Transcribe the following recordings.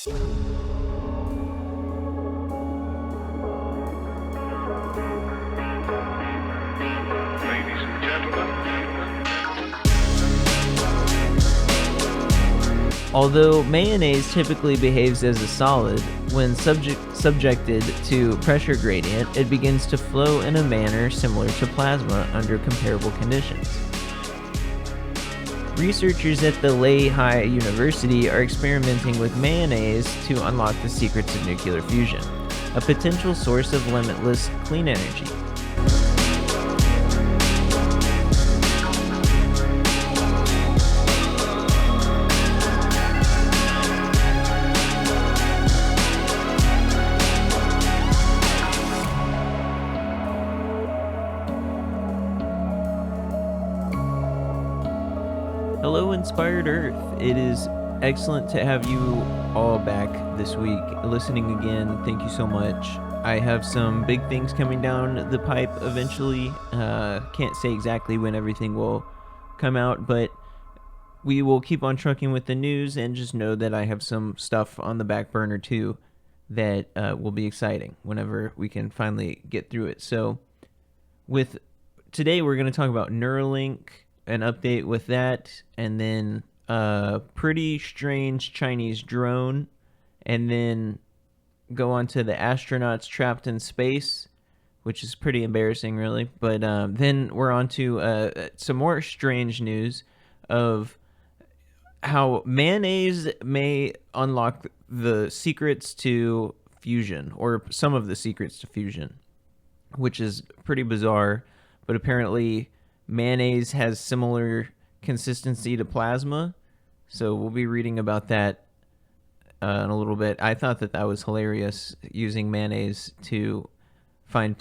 Ladies and gentlemen. Although mayonnaise typically behaves as a solid, when subjected to pressure gradient, it begins to flow in a manner similar to plasma under comparable conditions. Researchers at the Lehigh University are experimenting with mayonnaise to unlock the secrets of nuclear fusion, a potential source of limitless clean energy. Hello, Inspired Earth. It is excellent to have you all back this week listening again. Thank you so much. I have some big things coming down the pipe eventually. Can't say exactly when everything will come out, but we will keep on trucking with the news, and just know that I have some stuff on the back burner too that will be exciting whenever we can finally get through it. So with today, we're going to talk about Neuralink, an update with that, and then a pretty strange Chinese drone, and then go on to the astronauts trapped in space, which is pretty embarrassing, really. But then we're on to some more strange news of how mayonnaise may unlock the secrets to fusion, or some of the secrets to fusion, which is pretty bizarre. But apparently mayonnaise has similar consistency to plasma, so we'll be reading about that in a little bit. I thought that was hilarious, using mayonnaise to find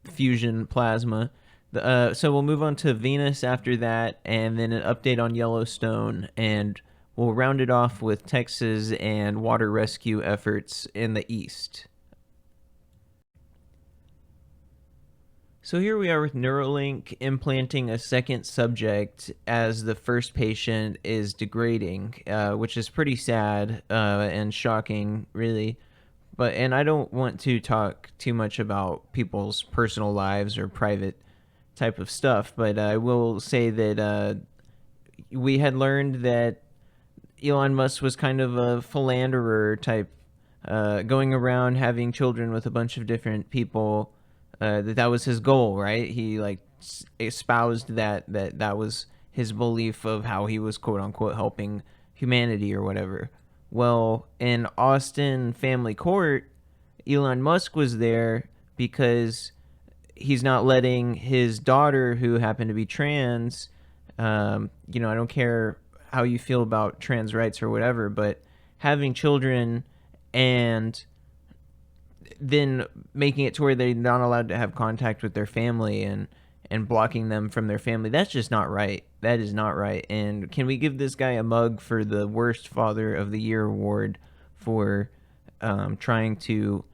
fusion plasma. So we'll move on to Venus after that, and then an update on Yellowstone, and we'll round it off with Texas and water rescue efforts in the East. So here we are with Neuralink implanting a second subject as the first patient is degrading, which is pretty sad and shocking, really. And I don't want to talk too much about people's personal lives or private type of stuff, but I will say that we had learned that Elon Musk was kind of a philanderer type, going around having children with a bunch of different people. That was his goal, right? He espoused that was his belief of how he was quote unquote helping humanity or whatever. Well, in Austin family court, Elon Musk was there because he's not letting his daughter, who happened to be trans, I don't care how you feel about trans rights or whatever, but having children and then making it to where they're not allowed to have contact with their family and blocking them from their family, that's just not right. That is not right. And can we give this guy a mug for the worst father of the year award for trying to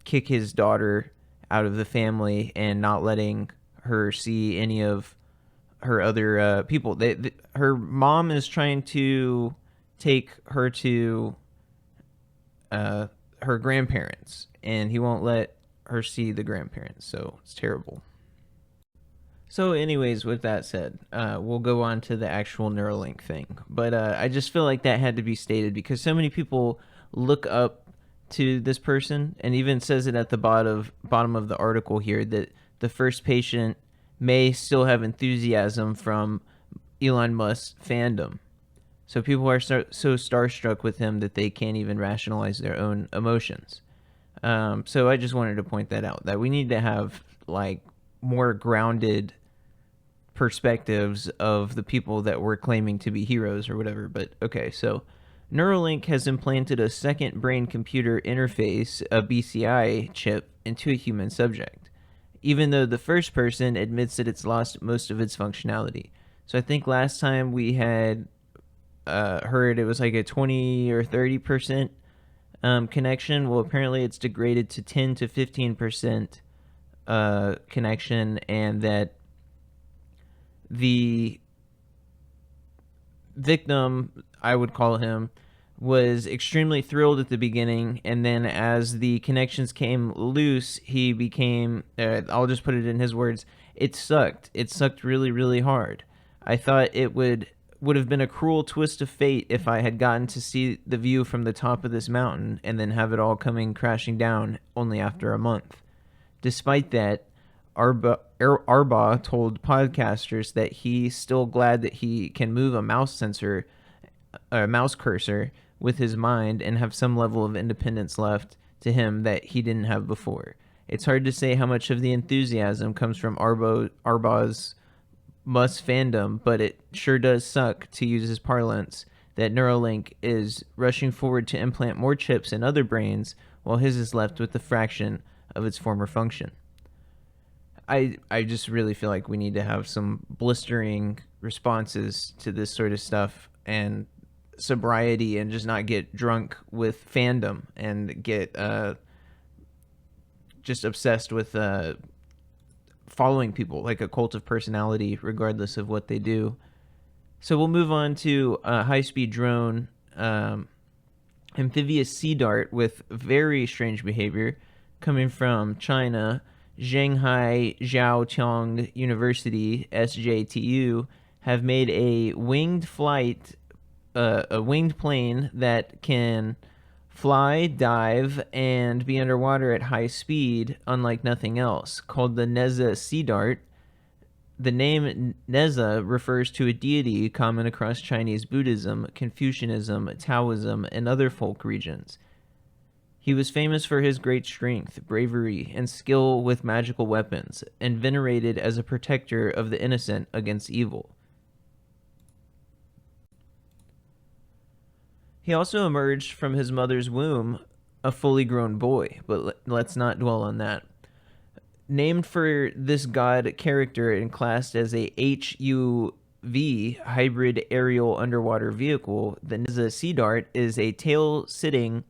kick his daughter out of the family and not letting her see any of her other people. Her mom is trying to take her to her grandparents, and he won't let her see the grandparents, so it's terrible. So anyways, with that said, we'll go on to the actual Neuralink thing. But I just feel like that had to be stated because so many people look up to this person, and even says it at the bottom of the article here that the first patient may still have enthusiasm from Elon Musk's fandom. So people are so starstruck with him that they can't even rationalize their own emotions. So I just wanted to point that out, that we need to have more grounded perspectives of the people that we're claiming to be heroes or whatever. But okay, so Neuralink has implanted a second brain-computer interface, a BCI chip, into a human subject, even though the first person admits that it's lost most of its functionality. So I think last time we had heard it was like a 20 or 30% connection. Well, apparently it's degraded to 10 to 15% connection, and that the victim, I would call him, was extremely thrilled at the beginning, and then as the connections came loose, he became, I'll just put it in his words, it sucked. It sucked really, really hard. I thought it would have been a cruel twist of fate if I had gotten to see the view from the top of this mountain and then have it all coming crashing down only after a month. Despite that, Arbaugh told podcasters that he's still glad that he can move a mouse cursor with his mind and have some level of independence left to him that he didn't have before. It's hard to say how much of the enthusiasm comes from Arbaugh's Musk fandom, but it sure does suck, to use his parlance, that Neuralink is rushing forward to implant more chips in other brains while his is left with a fraction of its former function. I just really feel like we need to have some blistering responses to this sort of stuff and sobriety, and just not get drunk with fandom and get just obsessed with following people like a cult of personality regardless of what they do. So we'll move on to a high-speed drone, amphibious sea dart with very strange behavior coming from China. Shanghai Jiaotong University, SJTU, have made a winged plane that can fly, dive, and be underwater at high speed, unlike nothing else, called the Neza Sea Dart. The name Neza refers to a deity common across Chinese Buddhism, Confucianism, Taoism, and other folk regions. He was famous for his great strength, bravery, and skill with magical weapons, and venerated as a protector of the innocent against evil. He also emerged from his mother's womb a fully grown boy, but let's not dwell on that. Named for this god character and classed as a HUV, hybrid aerial underwater vehicle, the Neza Sea Dart is a tail-sitting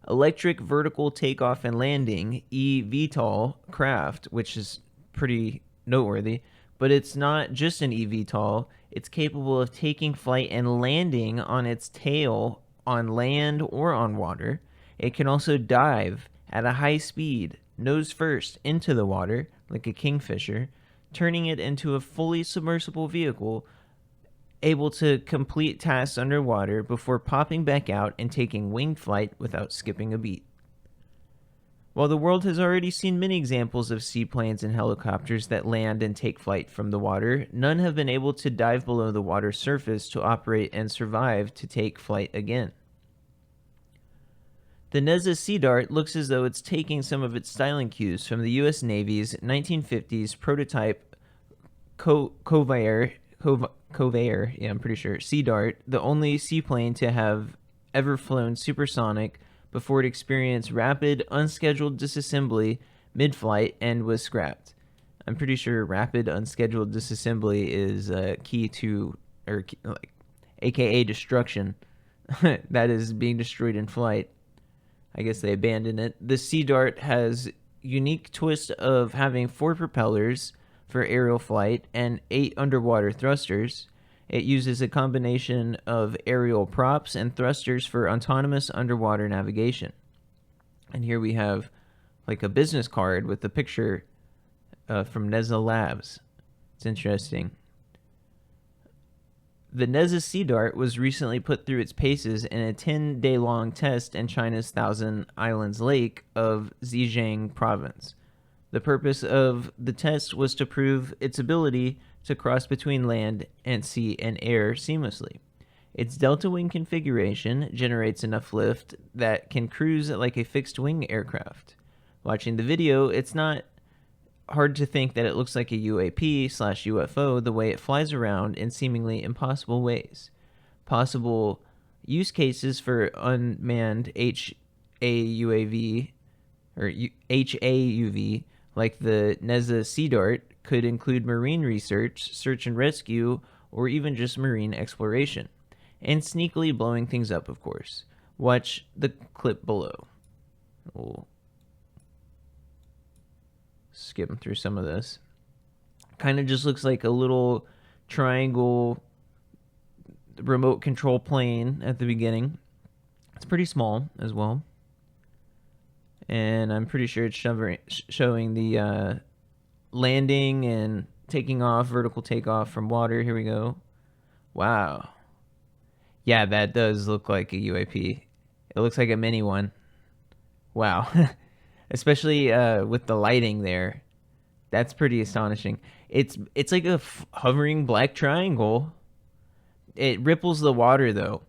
electric vertical takeoff and landing eVTOL craft, which is pretty noteworthy. But it's not just an eVTOL. It's capable of taking flight and landing on its tail on land or on water. It can also dive at a high speed, nose first, into the water, like a kingfisher, turning it into a fully submersible vehicle able to complete tasks underwater before popping back out and taking winged flight without skipping a beat. While the world has already seen many examples of seaplanes and helicopters that land and take flight from the water, none have been able to dive below the water's surface to operate and survive to take flight again. The Neza Sea Dart looks as though it's taking some of its styling cues from the U.S. Navy's 1950s prototype Convair, I'm pretty sure, Sea Dart, the only seaplane to have ever flown supersonic before it experienced rapid, unscheduled disassembly mid-flight and was scrapped. I'm pretty sure rapid, unscheduled disassembly is key to, aka destruction, that is being destroyed in flight. I guess they abandoned it. The Sea Dart has unique twist of having 4 propellers for aerial flight and 8 underwater thrusters. It uses a combination of aerial props and thrusters for autonomous underwater navigation. And here we have like a business card with a picture from Neza Labs. It's interesting. The Neza Sea Dart was recently put through its paces in a 10-day-long test in China's Thousand Islands Lake of Zhejiang province. The purpose of the test was to prove its ability to cross between land and sea and air seamlessly. Its delta wing configuration generates enough lift that can cruise like a fixed-wing aircraft. Watching the video, it's not hard to think that it looks like a UAP/UFO the way it flies around in seemingly impossible ways. Possible use cases for unmanned HAUV or HAUV, like the Neza Sea Dart, could include marine research, search and rescue, or even just marine exploration. And sneakily blowing things up, of course. Watch the clip below. We'll skim through some of this. Kind of just looks like a little triangle remote control plane at the beginning. It's pretty small as well. And I'm pretty sure it's showing the landing and taking off, vertical takeoff from water. Here we go. Wow. Yeah, that does look like a UAP. It looks like a mini one. Wow. Especially with the lighting there. That's pretty astonishing. It's like a hovering black triangle. It ripples the water though.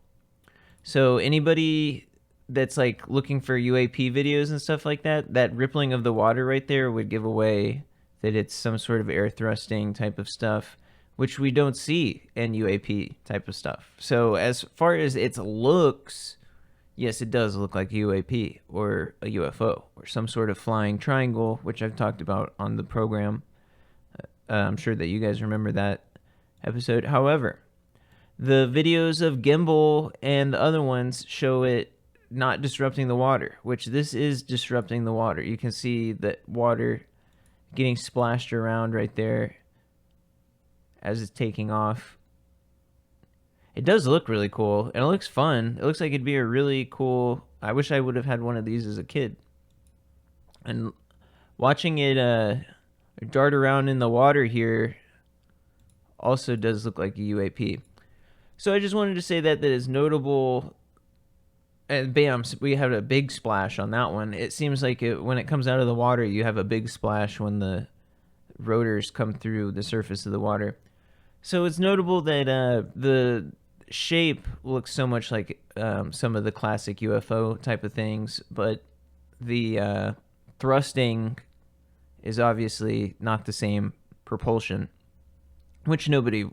So anybody that's like looking for UAP videos and stuff like that, that rippling of the water right there would give away that it's some sort of air thrusting type of stuff, which we don't see in UAP type of stuff. So as far as its looks, yes, it does look like a UAP or a UFO or some sort of flying triangle, which I've talked about on the program. I'm sure that you guys remember that episode. However, the videos of Gimbal and the other ones show it not disrupting the water, which this is disrupting the water. You can see that water getting splashed around right there as it's taking off. It does look really cool, and it looks fun. It looks like it'd be a really cool... I wish I would have had one of these as a kid. And watching it dart around in the water here also does look like a UAP. So I just wanted to say that is notable. And bam, we have a big splash on that one. It seems like when it comes out of the water, you have a big splash when the rotors come through the surface of the water. So it's notable that the shape looks so much like some of the classic UFO type of things, but the thrusting is obviously not the same propulsion, which nobody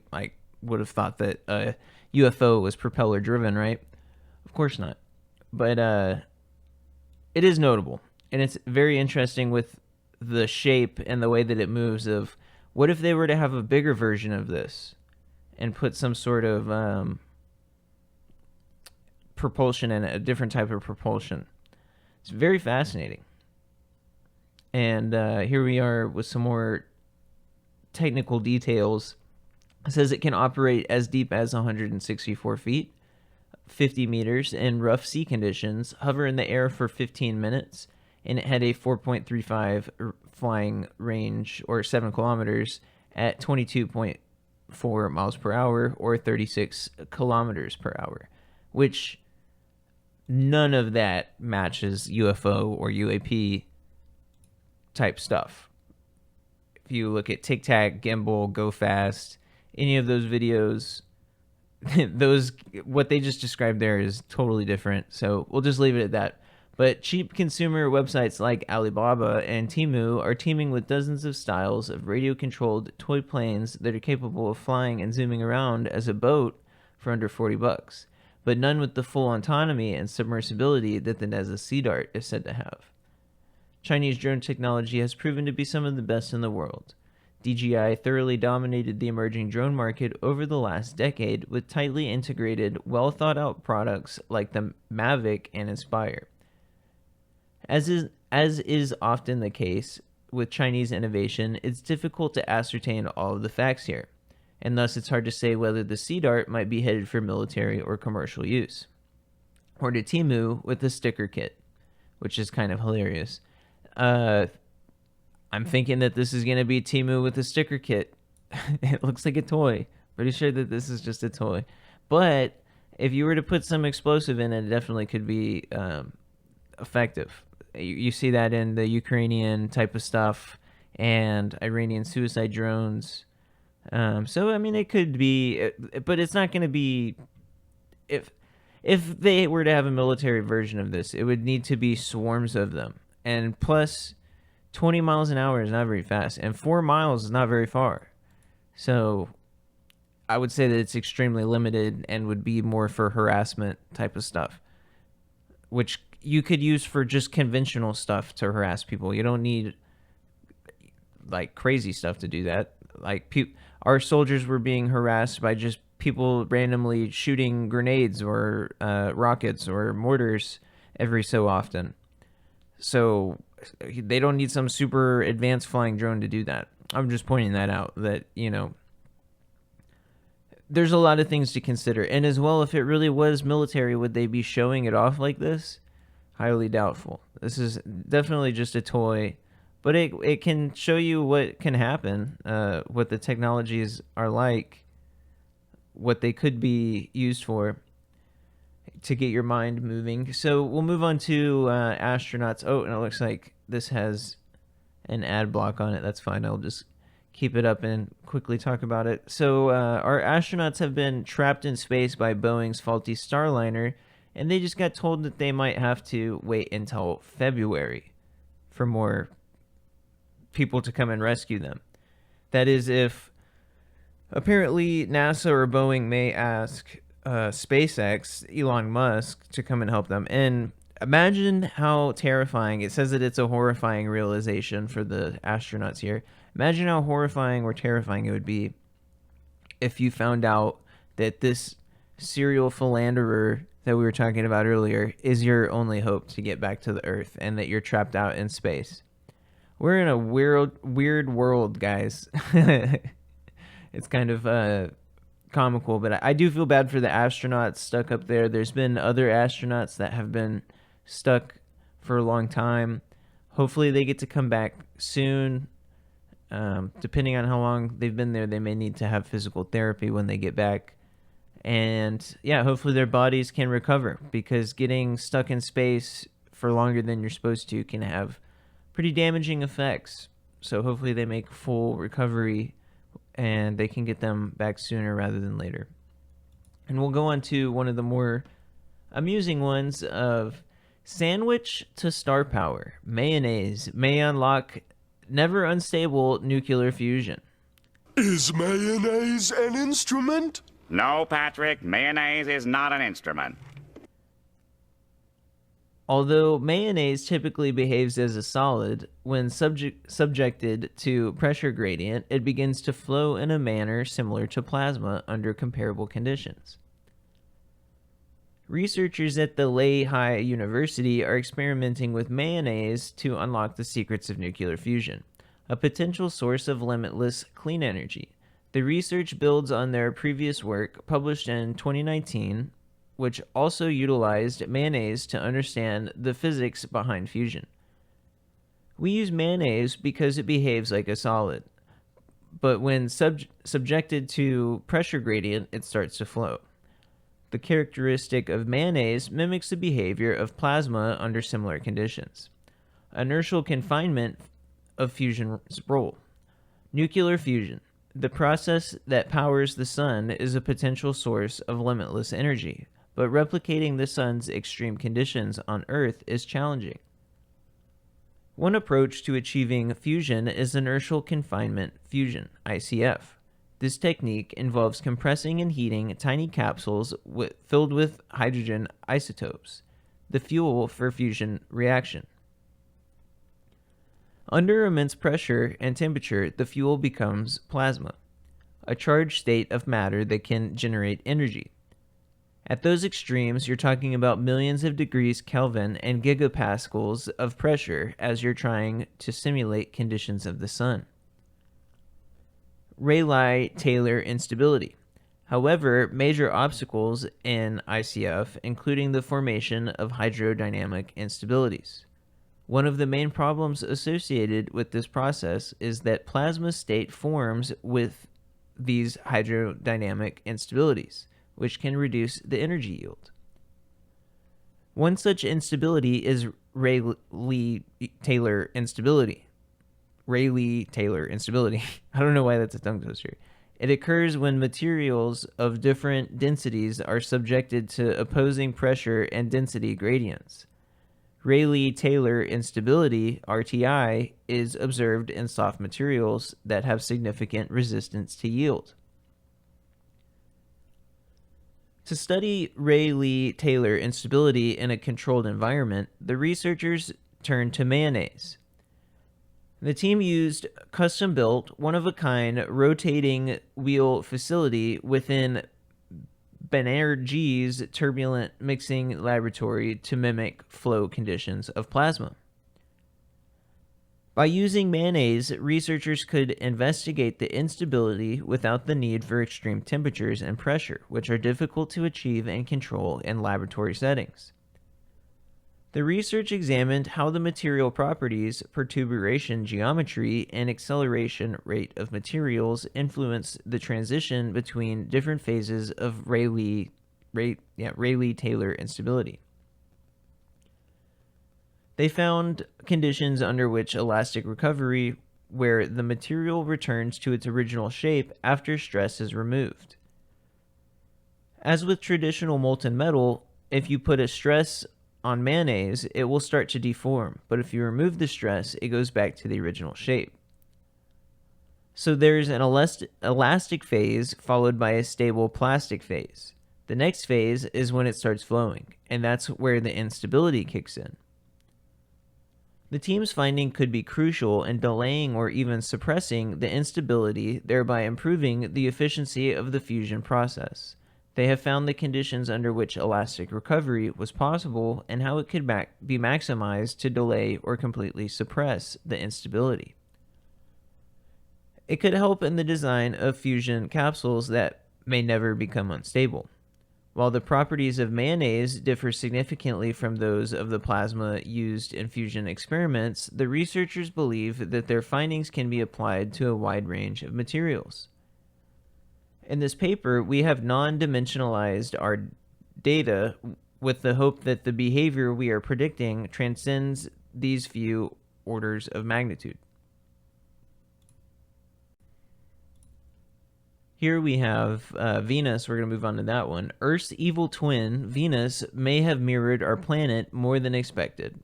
would have thought that a UFO was propeller driven, right? Of course not. But it is notable, and it's very interesting with the shape and the way that it moves. Of what if they were to have a bigger version of this and put some sort of propulsion in it, a different type of propulsion? It's very fascinating. And here we are with some more technical details. It says it can operate as deep as 164 feet, 50 meters in rough sea conditions, hover in the air for 15 minutes, and it had a 4.35 flying range, or 7 kilometers, at 22.4 miles per hour, or 36 kilometers per hour, which none of that matches UFO or UAP type stuff. If you look at Tic Tac, Gimbal, Go Fast, any of those videos, those what they just described there is totally different. So we'll just leave it at that. But cheap consumer websites like Alibaba and Temu are teeming with dozens of styles of radio-controlled toy planes that are capable of flying and zooming around as a boat for under $40, but none with the full autonomy and submersibility that the NASA Sea Dart is said to have. Chinese drone technology has proven to be some of the best in the world. DJI thoroughly dominated the emerging drone market over the last decade with tightly integrated, well-thought-out products like the Mavic and Inspire. As is often the case with Chinese innovation, it's difficult to ascertain all of the facts here, and thus it's hard to say whether the Sea Dart might be headed for military or commercial use. Or to Temu with the sticker kit, which is kind of hilarious. I'm thinking that this is going to be Temu with a sticker kit. It looks like a toy. Pretty sure that this is just a toy. But if you were to put some explosive in it, it definitely could be effective. You see that in the Ukrainian type of stuff and Iranian suicide drones. So, I mean, it could be, but it's not going to be... If they were to have a military version of this, it would need to be swarms of them. And plus... 20 miles an hour is not very fast, and 4 miles is not very far. So I would say that it's extremely limited and would be more for harassment type of stuff, which you could use for just conventional stuff to harass people. You don't need like crazy stuff to do that. Like our soldiers were being harassed by just people randomly shooting grenades or rockets or mortars every so often. So they don't need some super advanced flying drone to do that. I'm just pointing that out, that, you know, there's a lot of things to consider. And as well, if it really was military, would they be showing it off like this? Highly doubtful. This is definitely just a toy, but it can show you what can happen, what the technologies are like, what they could be used for to get your mind moving. So we'll move on to astronauts. Oh, and it looks like this has an ad block on it. That's fine. I'll just keep it up and quickly talk about it. So our astronauts have been trapped in space by Boeing's faulty Starliner, and they just got told that they might have to wait until February for more people to come and rescue them. That is, if apparently NASA or Boeing may ask SpaceX, Elon Musk, to come and help them. And imagine how terrifying. It says that it's a horrifying realization for the astronauts here. Imagine how horrifying or terrifying it would be if you found out that this serial philanderer that we were talking about earlier is your only hope to get back to the Earth, and that you're trapped out in space. We're in a weird world, guys. It's kind of comical, but I do feel bad for the astronauts stuck up there. There's been other astronauts that have been stuck for a long time. Hopefully they get to come back soon. Depending on how long they've been there, they may need to have physical therapy when they get back. And yeah, hopefully their bodies can recover, because getting stuck in space for longer than you're supposed to can have pretty damaging effects. So hopefully they make full recovery and they can get them back sooner rather than later. And we'll go on to one of the more amusing ones of sandwich to star power. Mayonnaise may unlock never unstable nuclear fusion. Is mayonnaise an instrument? No, Patrick, mayonnaise is not an instrument. Although mayonnaise typically behaves as a solid, when subjected to pressure gradient, it begins to flow in a manner similar to plasma under comparable conditions. Researchers at the Lehigh University are experimenting with mayonnaise to unlock the secrets of nuclear fusion, a potential source of limitless clean energy. The research builds on their previous work, published in 2019, which also utilized mayonnaise to understand the physics behind fusion. We use mayonnaise because it behaves like a solid, but when subjected to pressure gradient, it starts to flow. The characteristic of mayonnaise mimics the behavior of plasma under similar conditions. Inertial confinement of fusion's role. Nuclear fusion. The process that powers the sun is a potential source of limitless energy, but replicating the sun's extreme conditions on Earth is challenging. One approach to achieving fusion is inertial confinement fusion, ICF. This technique involves compressing and heating tiny capsules filled with hydrogen isotopes, the fuel for fusion reaction. Under immense pressure and temperature, the fuel becomes plasma, a charged state of matter that can generate energy. At those extremes, you're talking about millions of degrees Kelvin and gigapascals of pressure as you're trying to simulate conditions of the sun. Rayleigh-Taylor instability. However, major obstacles in ICF, including the formation of hydrodynamic instabilities. One of the main problems associated with this process is that plasma state forms with these hydrodynamic instabilities, which can reduce the energy yield. One such instability is Rayleigh-Taylor instability. Rayleigh-Taylor instability. I don't know why that's a tongue twister. It occurs when materials of different densities are subjected to opposing pressure and density gradients. Rayleigh-Taylor instability, RTI, is observed in soft materials that have significant resistance to yield. To study Rayleigh-Taylor instability in a controlled environment, the researchers turned to mayonnaise. The team used custom-built, one-of-a-kind rotating wheel facility within Banerjee's turbulent mixing laboratory to mimic flow conditions of plasma. By using mayonnaise, researchers could investigate the instability without the need for extreme temperatures and pressure, which are difficult to achieve and control in laboratory settings. The research examined how the material properties, perturbation geometry, and acceleration rate of materials influence the transition between different phases of Rayleigh-Taylor instability. They found conditions under which elastic recovery, where the material returns to its original shape after stress is removed. As with traditional molten metal, if you put a stress on mayonnaise, it will start to deform, but if you remove the stress, it goes back to the original shape. So there's an elastic phase followed by a stable plastic phase. The next phase is when it starts flowing, and that's where the instability kicks in. The team's finding could be crucial in delaying or even suppressing the instability, thereby improving the efficiency of the fusion process. They have found the conditions under which elastic recovery was possible and how it could be maximized to delay or completely suppress the instability. It could help in the design of fusion capsules that may never become unstable. While the properties of mayonnaise differ significantly from those of the plasma used in fusion experiments, the researchers believe that their findings can be applied to a wide range of materials. In this paper, we have non-dimensionalized our data with the hope that the behavior we are predicting transcends these few orders of magnitude. Here we have Venus. We're going to move on to that one. Earth's evil twin, Venus, may have mirrored our planet more than expected.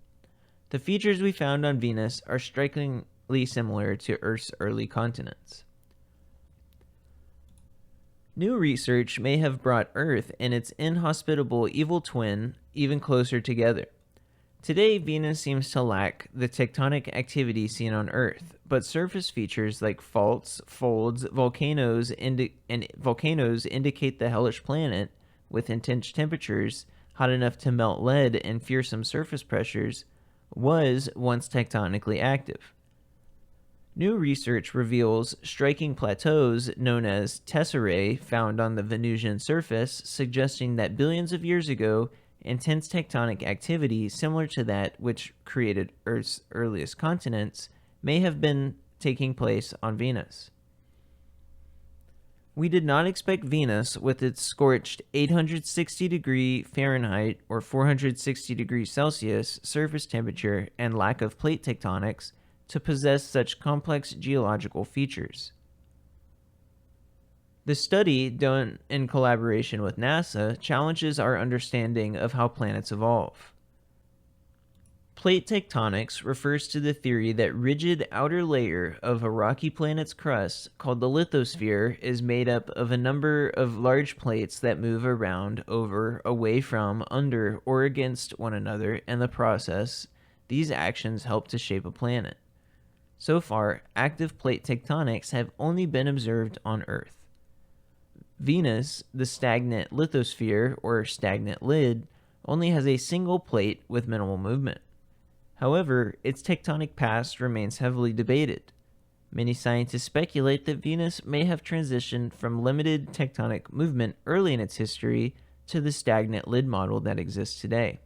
The features we found on Venus are strikingly similar to Earth's early continents. New research may have brought Earth and its inhospitable evil twin even closer together. Today, Venus seems to lack the tectonic activity seen on Earth, but surface features like faults, folds, volcanoes indicate the hellish planet with intense temperatures, hot enough to melt lead, and fearsome surface pressures, was once tectonically active. New research reveals striking plateaus known as tesserae found on the Venusian surface, suggesting that billions of years ago, intense tectonic activity similar to that which created Earth's earliest continents may have been taking place on Venus. We did not expect Venus, with its scorched 860 degree Fahrenheit or 460 degrees Celsius surface temperature and lack of plate tectonics, to possess such complex geological features. The study, done in collaboration with NASA, challenges our understanding of how planets evolve. Plate tectonics refers to the theory that rigid outer layer of a rocky planet's crust, called the lithosphere, is made up of a number of large plates that move around, over, away from, under, or against one another. In the process, these actions help to shape a planet. So far, active plate tectonics have only been observed on Earth. Venus, the stagnant lithosphere, or stagnant lid, only has a single plate with minimal movement. However, its tectonic past remains heavily debated. Many scientists speculate that Venus may have transitioned from limited tectonic movement early in its history to the stagnant lid model that exists today.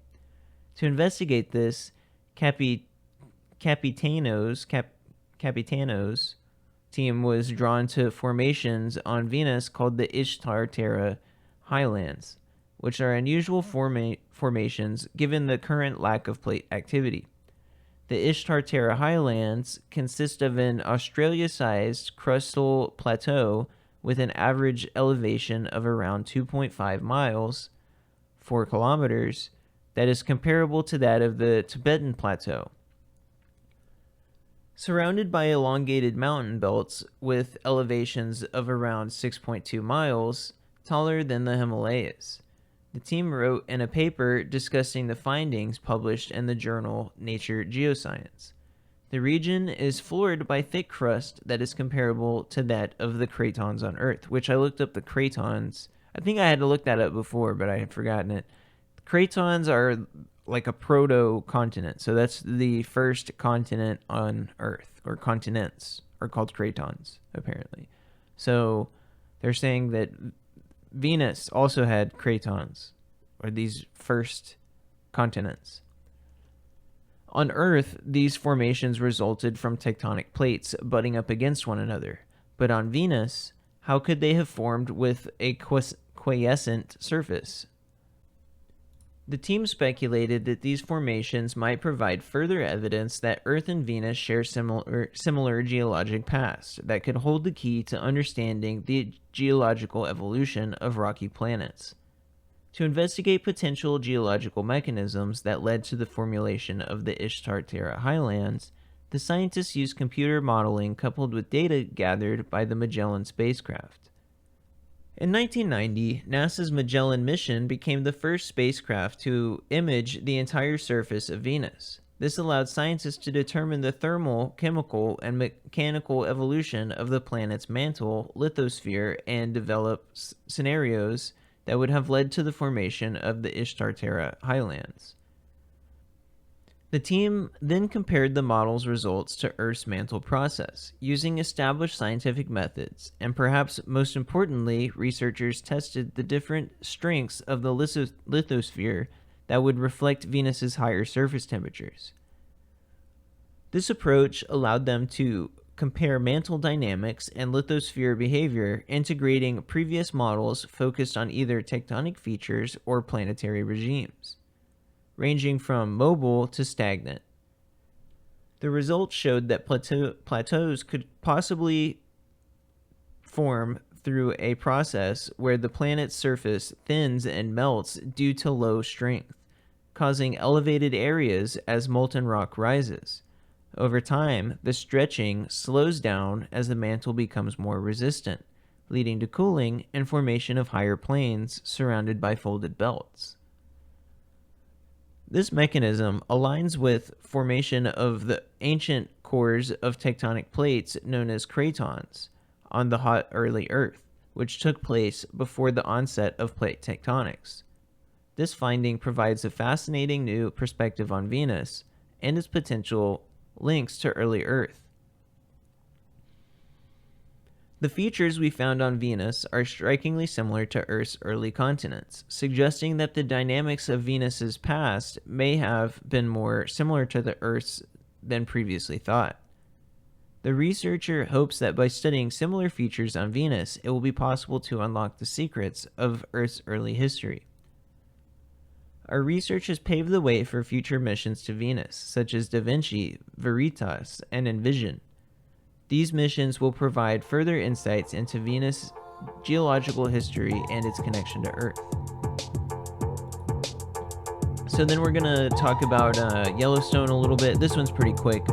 To investigate this, Capitano's team was drawn to formations on Venus called the Ishtar-Terra Highlands, which are unusual formations given the current lack of plate activity. The Ishtar-Terra Highlands consist of an Australia-sized crustal plateau with an average elevation of around 2.5 miles, 4 kilometers, that is comparable to that of the Tibetan Plateau. Surrounded by elongated mountain belts with elevations of around 6.2 miles, taller than the Himalayas. The team wrote in a paper discussing the findings published in the journal Nature Geoscience. The region is floored by thick crust that is comparable to that of the cratons on Earth, which I looked up the cratons. I think I had to look that up before, but I had forgotten it. Cratons are like a proto-continent. So that's the first continent on Earth, or continents are called cratons, apparently. So they're saying that Venus also had cratons, or these first continents. On Earth, these formations resulted from tectonic plates butting up against one another. But on Venus, how could they have formed with a quiescent surface? The team speculated that these formations might provide further evidence that Earth and Venus share similar geologic pasts that could hold the key to understanding the geological evolution of rocky planets. To investigate potential geological mechanisms that led to the formulation of the Ishtar-Terra highlands, the scientists used computer modeling coupled with data gathered by the Magellan spacecraft. In 1990, NASA's Magellan mission became the first spacecraft to image the entire surface of Venus. This allowed scientists to determine the thermal, chemical, and mechanical evolution of the planet's mantle, lithosphere, and develop scenarios that would have led to the formation of the Ishtar-Terra highlands. The team then compared the model's results to Earth's mantle process, using established scientific methods, and perhaps most importantly, researchers tested the different strengths of the lithosphere that would reflect Venus's higher surface temperatures. This approach allowed them to compare mantle dynamics and lithosphere behavior, integrating previous models focused on either tectonic features or planetary regimes, ranging from mobile to stagnant. The results showed that plateaus could possibly form through a process where the planet's surface thins and melts due to low strength, causing elevated areas as molten rock rises. Over time, the stretching slows down as the mantle becomes more resistant, leading to cooling and formation of higher plains surrounded by folded belts. This mechanism aligns with formation of the ancient cores of tectonic plates known as cratons on the hot early Earth, which took place before the onset of plate tectonics. This finding provides a fascinating new perspective on Venus and its potential links to early Earth. The features we found on Venus are strikingly similar to Earth's early continents, suggesting that the dynamics of Venus's past may have been more similar to the Earth's than previously thought. The researcher hopes that by studying similar features on Venus, it will be possible to unlock the secrets of Earth's early history. Our research has paved the way for future missions to Venus, such as Da Vinci, Veritas, and Envision. These missions will provide further insights into Venus' geological history and its connection to Earth. So then we're going to talk about Yellowstone a little bit. This one's pretty quick.